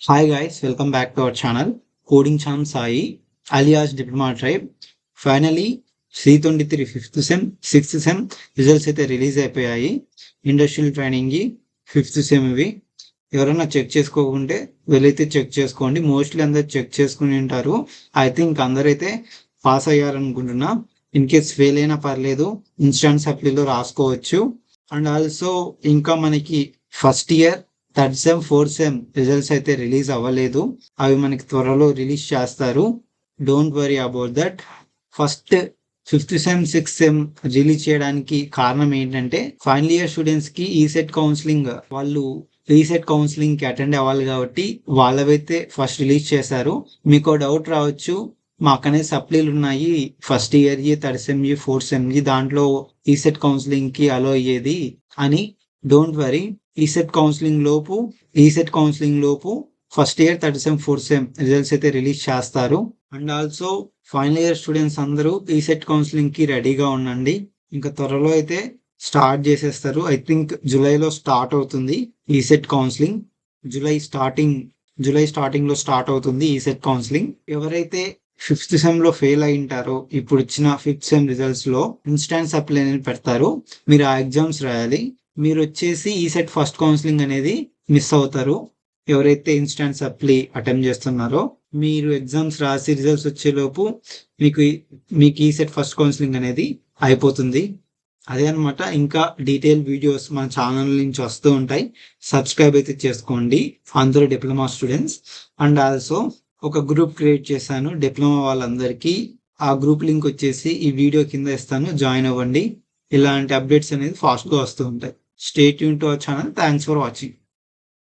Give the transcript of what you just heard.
Hi guys, welcome back to our channel Coding Charm Sai alias Diploma Tribe. Finally, C23 5th sem, 6th sem results అయితే release అయిపోయాయి. Industrial training 5th sem ఇవి. ఎవరైనా check చేసుకోకుంటే వెళ్ళైతే check చేసుకోండి. Mostly అందరు check చేసుకుని ఉంటారు. ఐ థింక్ అందరైతే పాస్ అయ్యారనుకుంటున్నా. ఇన్ కేస్ ఫెయిల్ అయినా పర్లేదు, ఇన్స్టాంట్ సప్లీలో రాసుకోవచ్చు. అండ్ ఆల్సో ఇంకా మనకి first year third sem fourth sem results అయితే రిలీజ్ అవ్వలేదు. అవి మనకి త్వరలో రిలీజ్ చేస్తారు. Don't worry about that. First 5th sem 6th sem release చేయడానికి కారణం ఏంటంటే ఫైనల్ ఇయర్ స్టూడెంట్స్ కి ఈసెట్ కౌన్సిలింగ్ వాళ్ళు ఈసెట్ కౌన్సిలింగ్ కి అటెండ్ అవ్వాలి కాబట్టి వాళ్ళవైతే ఫస్ట్ రిలీజ్ చేశారు. మీకు డౌట్ రావచ్చు, మాకనే సప్లీలు ఉన్నాయి first year third sem fourth sem దాంట్లో ఈసెట్ కౌన్సిలింగ్ కి అలో అయ్యేది అని. డోంట్ వరీ, ఈసెట్ కౌన్సిలింగ్ లోపు first year third sem fourth sem results అయితే రిలీజ్ చేస్తారు. And also final year students అందరూ ఈసెట్ కౌన్సిలింగ్ కి రెడీగా ఉండండి. ఇంకా త్వరలో అయితే స్టార్ట్ చేసేస్తారు. ఐ థింక్ జూలైలో స్టార్ట్ అవుతుంది ఈసెట్ కౌన్సిలింగ్. జూలై స్టార్టింగ్ లో స్టార్ట్ అవుతుంది ఈసెట్ కౌన్సిలింగ్. ఎవరైతే 5th సెమ్ లో ఫెయిల్ అయి ఉంటారో ఇప్పుడు ఇచ్చిన 5th సెమ్ రిజల్ట్స్ లో ఇన్స్టాంట్ సప్లై అనేది పెడతారు. మీరు ఆ ఎగ్జామ్స్ రాయాలి. మీరు వచ్చేసి ఈసెట్ ఫస్ట్ కౌన్సిలింగ్ అనేది మిస్ అవుతారు. ఎవరైతే ఇన్స్టాంట్ సప్లీ అటెంప్ట్ చేస్తున్నారో మీరు ఎగ్జామ్స్ రాసి రిజల్ట్స్ వచ్చేలోపు మీకు ఈసెట్ ఫస్ట్ కౌన్సిలింగ్ అనేది అయిపోతుంది. అదే అనమాట. ఇంకా డీటెయిల్ వీడియోస్ మన ఛానల్ నుంచి వస్తూ ఉంటాయి. సబ్స్క్రైబ్ అయితే చేసుకోండి అందరూ డిప్లొమా స్టూడెంట్స్. అండ్ ఆల్సో ఒక గ్రూప్ క్రియేట్ చేశాను డిప్లొమా వాళ్ళందరికీ. ఆ గ్రూప్ లింక్ వచ్చేసి ఈ వీడియో కింద ఇస్తాను, జాయిన్ అవ్వండి. ఇలాంటి అప్డేట్స్ అనేది ఫాస్ట్గా వస్తూ ఉంటాయి. Stay tuned to our channel. Thanks for watching.